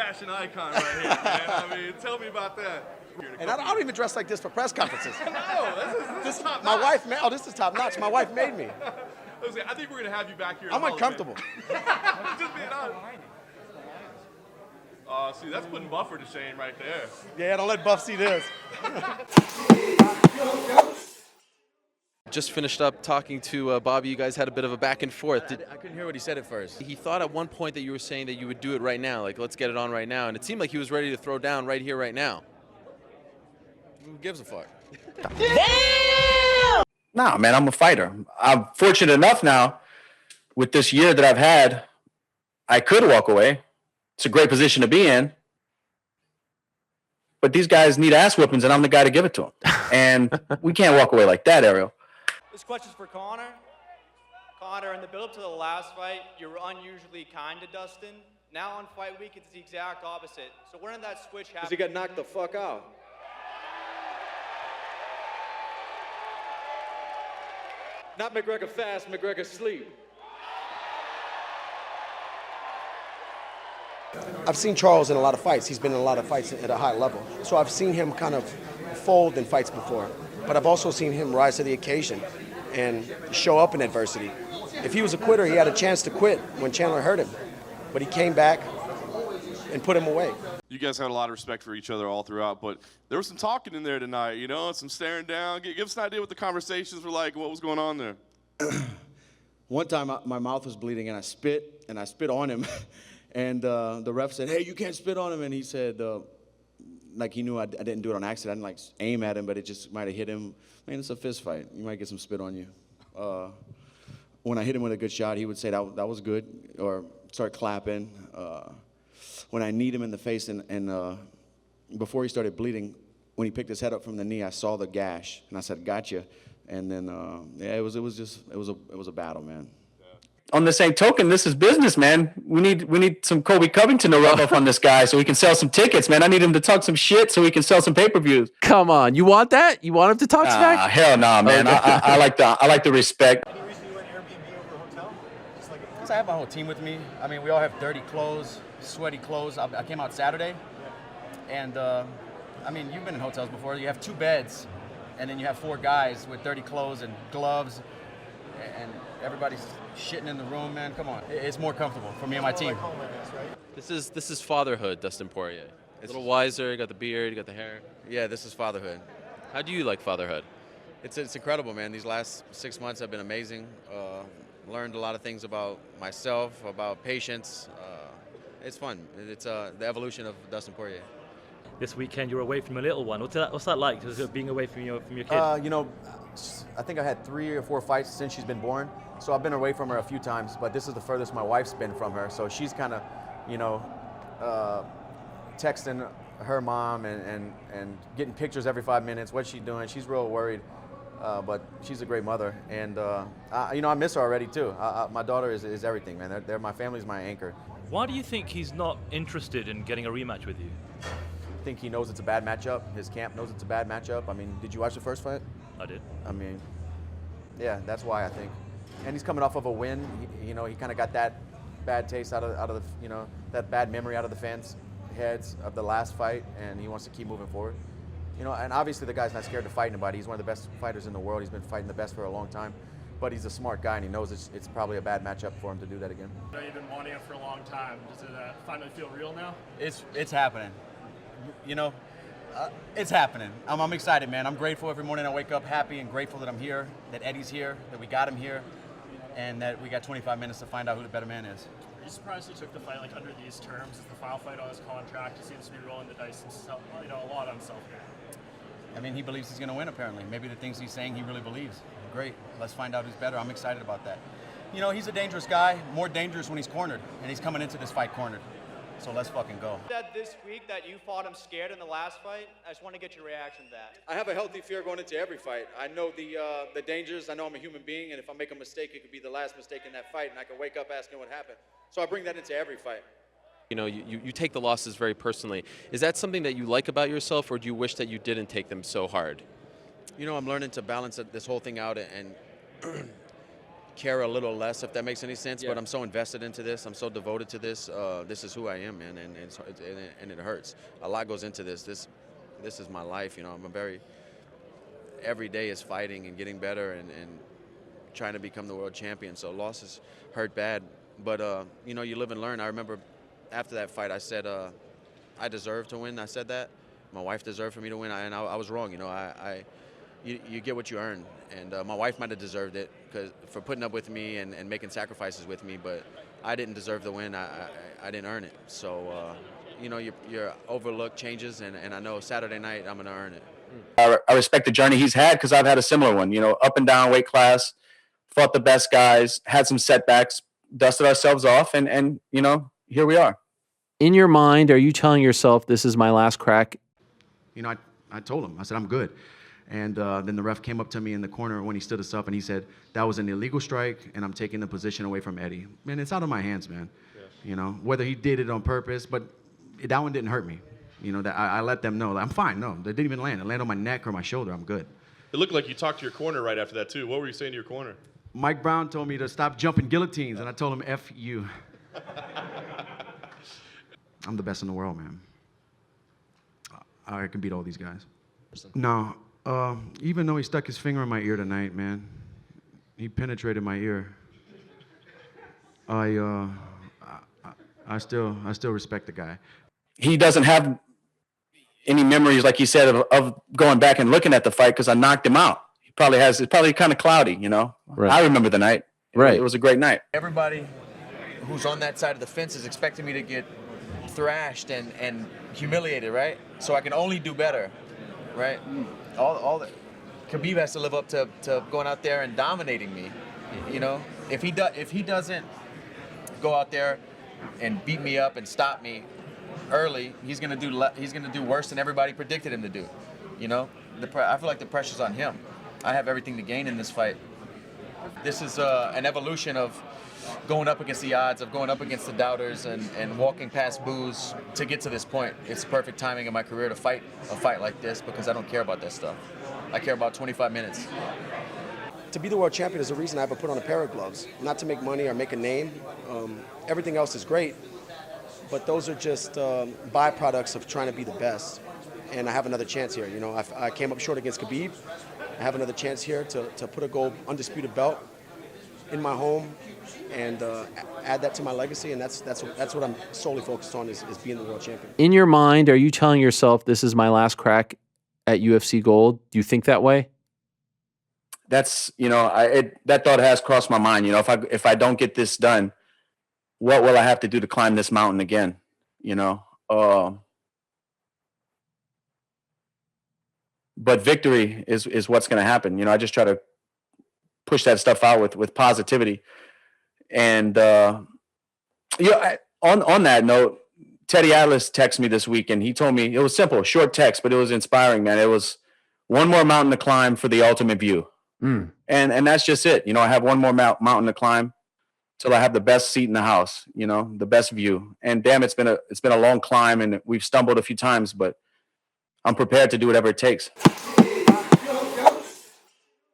fashion icon right here, man. I mean, tell me about that. And I don't even dress like this for press conferences. No, this is top my notch. wife made. Oh, this is top notch. My wife made me. Listen, I think we're gonna have you back here. I'm uncomfortable. Just being honest. See, that's putting Buffer to shame right there. Yeah, don't let Buff see this. Just finished up talking to Bobby. You guys had a bit of a back and forth. I couldn't hear what he said at first. He thought at one point that you were saying that you would do it right now, like let's get it on right now, and it seemed like he was ready to throw down right here, right now. Who gives a fuck? Damn! Nah, man, I'm a fighter. I'm fortunate enough now with this year that I've had, I could walk away. It's a great position to be in. But these guys need ass whoopings, and I'm the guy to give it to them. And we can't walk away like that, Ariel. This question's for Connor. Connor, in the build-up to the last fight, you were unusually kind to Dustin. Now on fight week, it's the exact opposite. So when did that switch happen? Because he got knocked the fuck out. Not McGregor fast, McGregor sleep. I've seen Charles in a lot of fights. He's been in a lot of fights at a high level. So I've seen him kind of fold in fights before. But I've also seen him rise to the occasion and show up in adversity. If he was a quitter, he had a chance to quit when Chandler hurt him. But he came back and put him away. You guys had a lot of respect for each other all throughout, but there was some talking in there tonight, you know, some staring down. Give us an idea what the conversations were like, what was going on there. One time my mouth was bleeding and I spit on him. And the ref said, hey, you can't spit on him. And he said, like he knew I didn't do it on accident. I didn't like aim at him, but it just might have hit him. Man, it's a fist fight. You might get some spit on you. When I hit him with a good shot, he would say that was good, or start clapping. When I kneed him in the face and before he started bleeding, when he picked his head up from the knee, I saw the gash and I said, gotcha. And then, yeah, it was a battle, man. On the same token, this is business, man. We need some Kobe Covington to rub off on this guy so we can sell some tickets, man. I need him to talk some shit so we can sell some pay-per-views. Come on, you want that? You want him to talk smack? Hell no, man. I like the respect. Any reason you went Airbnb over hotel? Just like Because I have my whole team with me. I mean, we all have dirty clothes, sweaty clothes. I came out Saturday, and I mean, you've been in hotels before. You have 2 beds, and then you have 4 guys with dirty clothes and gloves, and everybody's shitting in the room, man. Come on. It's more comfortable for me and my team. like home, I guess, right? This is fatherhood, Dustin Poirier. A little wiser, you got the beard, you got the hair. Yeah, this is fatherhood. How do you like fatherhood? It's incredible, man. These last 6 months have been amazing. Learned a lot of things about myself, about patience. It's fun. It's the evolution of Dustin Poirier. This weekend you're away from your little one. What's that like, just being away from your kid? You know, I think I had 3 or 4 fights since she's been born. So I've been away from her a few times, but this is the furthest my wife's been from her. So she's kind of, you know, texting her mom and getting pictures every 5 minutes. What's she doing? She's real worried, but she's a great mother. And, you know, I miss her already too. My daughter is everything, man. My family's my anchor. Why do you think he's not interested in getting a rematch with you? I think he knows it's a bad matchup. His camp knows it's a bad matchup. I mean, did you watch the first fight? I did. I mean, yeah, that's why I think. And he's coming off of a win. You know, he kind of got that bad taste out of the, you know, that bad memory out of the fans' heads of the last fight, and he wants to keep moving forward. You know, and obviously the guy's not scared to fight anybody. He's one of the best fighters in the world. He's been fighting the best for a long time. But he's a smart guy, and he knows it's probably a bad matchup for him to do that again. I know you've been wanting it for a long time. Does it finally feel real now? It's happening. You know, it's happening. I'm excited, man. I'm grateful every morning I wake up happy and grateful that I'm here, that Eddie's here, that we got him here, and that we got 25 minutes to find out who the better man is. Are you surprised he took the fight like under these terms? It's the final fight on his contract. He seems to be rolling the dice and you know, a lot on himself here. I mean, he believes he's going to win, apparently. Maybe the things he's saying he really believes. Great. Let's find out who's better. I'm excited about that. You know, he's a dangerous guy, more dangerous when he's cornered, and he's coming into this fight cornered. So let's fucking go. That this week that you fought him scared in the last fight, I just want to get your reaction to that. I have a healthy fear going into every fight. I know the dangers. I know I'm a human being, and if I make a mistake, it could be the last mistake in that fight, and I can wake up asking what happened. So I bring that into every fight. You know, you take the losses very personally. Is that something that you like about yourself, or do you wish that you didn't take them so hard? You know, I'm learning to balance this whole thing out, and care a little less, if that makes any sense. But I'm so invested into this. I'm so devoted to this. This is who I am, man, and it hurts. A lot goes into this. This is my life. You know, every day is fighting and getting better and trying to become the world champion. So losses hurt bad, but you know, you live and learn. I remember after that fight, I said I deserve to win. I said that. My wife deserved for me to win, and I was wrong. You know, you get what you earn, and my wife might have deserved it for putting up with me and making sacrifices with me, but I didn't deserve the win. I didn't earn it. So you know, your overlook changes, and I know Saturday night I'm going to earn it. I respect the journey he's had because I've had a similar one. You know, up and down weight class, fought the best guys, had some setbacks, dusted ourselves off, and you know, here we are. In your mind, are you telling yourself this is my last crack? You know, I told him, I said, I'm good. And then the ref came up to me in the corner when he stood us up, and he said, that was an illegal strike, and I'm taking the position away from Eddie. Man, it's out of my hands, man. Yes. You know, whether he did it on purpose, but that one didn't hurt me. You know, that I let them know, I'm fine. No, they didn't even land. It landed on my neck or my shoulder. I'm good. It looked like you talked to your corner right after that, too. What were you saying to your corner? Mike Brown told me to stop jumping guillotines, and I told him, F you. I'm the best in the world, man. I can beat all these guys. No, even though he stuck his finger in my ear tonight, man, he penetrated my ear. I still respect the guy. He doesn't have any memories, like you said, of going back and looking at the fight because I knocked him out. It's probably kind of cloudy, you know. Right. I remember the night. Right. It was a great night. Everybody who's on that side of the fence is expecting me to get thrashed and humiliated, right? So I can only do better, right? All the Khabib has to live up to going out there and dominating me, you know. If he doesn't go out there and beat me up and stop me early, he's gonna do worse than everybody predicted him to do, you know. I feel like the pressure's on him. I have everything to gain in this fight. This is an evolution of going up against the odds, of going up against the doubters and walking past boos to get to this point. It's perfect timing in my career to fight a fight like this because I don't care about that stuff. I care about 25 minutes. To be the world champion is the reason I ever put on a pair of gloves. Not to make money or make a name. Everything else is great, but those are just byproducts of trying to be the best. And I have another chance here. You know, I came up short against Khabib. I have another chance here to put a gold undisputed belt in my home and add that to my legacy, and that's what I'm solely focused on is being the world champion. In your mind, are you telling yourself this is my last crack at UFC Gold? Do you think that way? That's, you know, that thought has crossed my mind. You know, if I don't get this done, what will I have to do to climb this mountain again? You know, but victory is what's going to happen. You know, I just try to push that stuff out with positivity. And you know, on that note, Teddy Atlas texted me this week, and he told me, it was simple, short text, but it was inspiring, man. It was one more mountain to climb for the ultimate view. And that's just it. You know, I have one more mountain to climb till I have the best seat in the house, you know, the best view. And damn, it's been a long climb, and we've stumbled a few times, but I'm prepared to do whatever it takes.